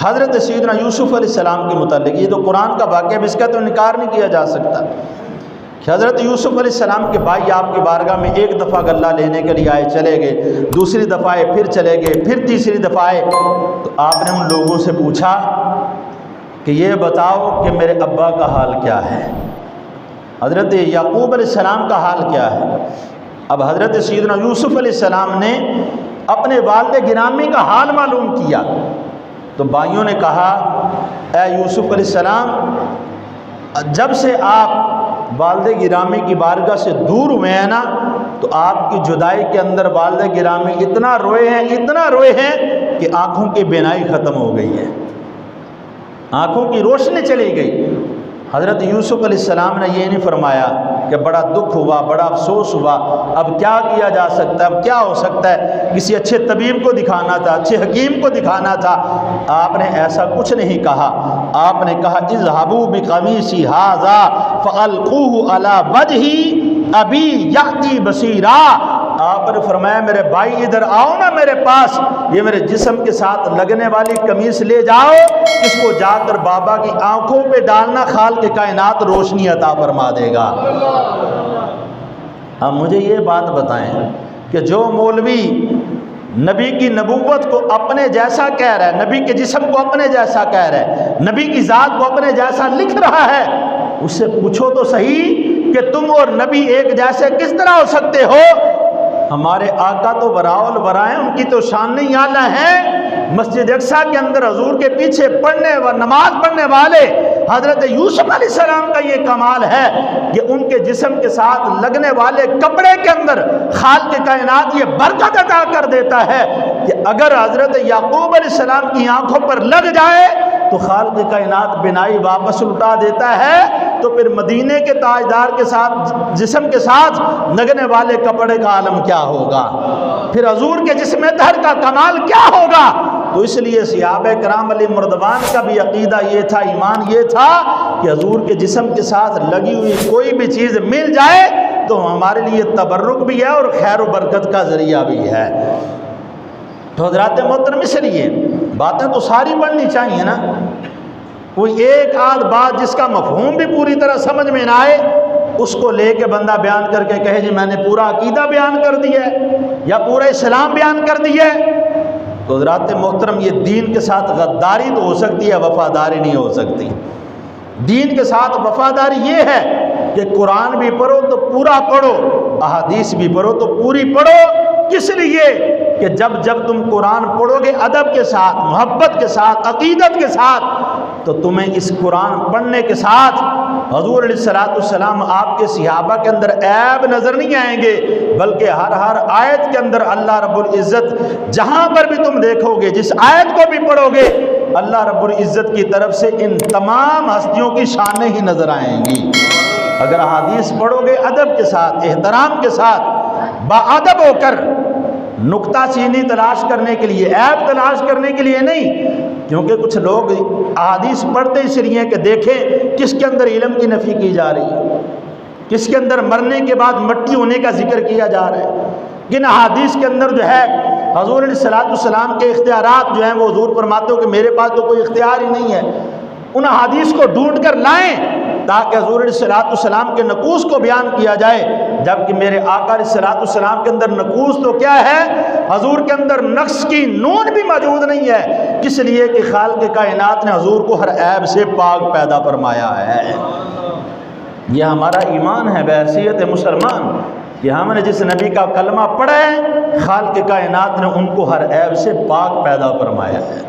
حضرت سیدنا یوسف علیہ السلام کے متعلق، یہ تو قرآن کا واقعہ ہے، اس کا تو انکار نہیں کیا جا سکتا کہ حضرت یوسف علیہ السلام کے بھائی آپ کی بارگاہ میں ایک دفعہ غلہ لینے کے لیے آئے، چلے گئے، دوسری دفعہ آئے پھر چلے گئے، پھر تیسری دفعہ آئے، تو آپ نے ان لوگوں سے پوچھا کہ یہ بتاؤ کہ میرے ابا کا حال کیا ہے، حضرت یعقوب علیہ السلام کا حال کیا ہے۔ اب حضرت سیدنا یوسف علیہ السلام نے اپنے والد گرامی کا حال معلوم کیا، تو بھائیوں نے کہا اے یوسف علیہ السلام، جب سے آپ والد گرامی کی بارگاہ سے دور ہوئے ہیں نا، تو آپ کی جدائی کے اندر والد گرامی اتنا روئے ہیں کہ آنکھوں کی بینائی ختم ہو گئی ہے، آنکھوں کی روشنی چلی گئی۔ حضرت یوسف علیہ السلام نے یہ نہیں فرمایا کہ بڑا دکھ ہوا، بڑا افسوس ہوا، اب کیا کیا جا سکتا ہے، اب کیا ہو سکتا ہے، کسی اچھے طبیب کو دکھانا تھا، اچھے حکیم کو دکھانا تھا۔ آپ نے ایسا کچھ نہیں کہا، آپ نے کہا اذهبوا بقمیصی ھذا فالقوه علی وجہ ابی یأتی بصیرا۔ آپ نے فرمایا میرے بھائی ادھر آؤ نا میرے پاس، یہ میرے جسم کے ساتھ لگنے والی قمیص لے جاؤ، اس کو جا کر بابا کی آنکھوں پہ ڈالنا، خالق کائنات روشنی عطا فرما دے گا۔ اب مجھے یہ بات بتائیں کہ جو مولوی نبی کی نبوت کو اپنے جیسا کہہ رہا ہے، نبی کے جسم کو اپنے جیسا کہہ رہا ہے، نبی کی ذات کو اپنے جیسا لکھ رہا ہے، اس سے پوچھو تو صحیح کہ تم اور نبی ایک جیسے کس طرح ہو سکتے ہو؟ ہمارے آقا تو وراء الورا ہیں، ان کی تو شان اعلیٰ ہیں۔ مسجد اقصیٰ کے اندر حضور کے پیچھے پڑھنے و نماز پڑھنے والے حضرت یوسف علیہ السلام کا یہ کمال ہے کہ ان کے جسم کے ساتھ لگنے والے کپڑے کے اندر خالق کائنات یہ برکت عطا کر دیتا ہے کہ اگر حضرت یعقوب علیہ السلام کی آنکھوں پر لگ جائے تو خالق کائنات بینائی واپس لٹا دیتا ہے، تو پھر مدینے کے تاجدار کے ساتھ جسم کے ساتھ لگنے والے کپڑے کا عالم کیا ہوگا، پھر حضور کے جسم طاہر کا کمال کیا ہوگا۔ تو اس لیے صحابہ کرام علیہ مردوان کا بھی عقیدہ یہ تھا، ایمان یہ تھا کہ حضور کے جسم کے ساتھ لگی ہوئی کوئی بھی چیز مل جائے تو ہمارے لیے تبرک بھی ہے اور خیر و برکت کا ذریعہ بھی ہے۔ تو حضرات محترم، اس لیے باتیں تو ساری پڑھنی چاہیے نا، کوئی ایک آدھ بات جس کا مفہوم بھی پوری طرح سمجھ میں نہ آئے اس کو لے کے بندہ بیان کر کے کہے جی میں نے پورا عقیدہ بیان کر دیا ہے یا پورا اسلام بیان کر دیا ہے، تو حضرات محترم یہ دین کے ساتھ غداری تو ہو سکتی ہے، وفاداری نہیں ہو سکتی۔ دین کے ساتھ وفاداری یہ ہے کہ قرآن بھی پڑھو تو پورا پڑھو، احادیث بھی پڑھو تو پوری پڑھو، کس لیے کہ جب تم قرآن پڑھو گے ادب کے ساتھ، محبت کے ساتھ، عقیدت کے ساتھ، تو تمہیں اس قرآن پڑھنے کے ساتھ حضور علیہ السلام آپ کے صحابہ کے اندر عیب نظر نہیں آئیں گے، بلکہ ہر آیت کے اندر اللہ رب العزت جہاں پر بھی تم دیکھو گے، جس آیت کو بھی پڑھو گے، اللہ رب العزت کی طرف سے ان تمام ہستیوں کی شانیں ہی نظر آئیں گی۔ اگر احادیث پڑھو گے ادب کے ساتھ، احترام کے ساتھ، باادب ہو کر، نکتہ چینی تلاش کرنے کے لیے، عیب تلاش کرنے کے لیے نہیں، کیونکہ کچھ لوگ احادیث پڑھتے اس لیے کہ دیکھیں کس کے اندر علم کی نفی کی جا رہی ہے، کس کے اندر مرنے کے بعد مٹی ہونے کا ذکر کیا جا رہا ہے، کن احادیث کے اندر جو ہے حضور علیہ السلام کے اختیارات جو ہیں وہ حضور فرماتے ہو کہ میرے پاس تو کوئی اختیار ہی نہیں ہے، ان احادیث کو ڈھونڈ کر لائیں تاکہ حضور علیہ السلام کے نقوص کو بیان کیا جائے، جبکہ میرے آقا علیہ السلام کے اندر نقوص تو کیا ہے، حضور کے اندر نقص کی نون بھی موجود نہیں ہے، کس لیے کہ خالق کائنات نے حضور کو ہر عیب سے پاک پیدا فرمایا ہے۔ یہ ہمارا ایمان ہے بحیثیت مسلمان کہ ہم نے جس نبی کا کلمہ پڑھا ہے، خالق کائنات نے ان کو ہر عیب سے پاک پیدا فرمایا ہے۔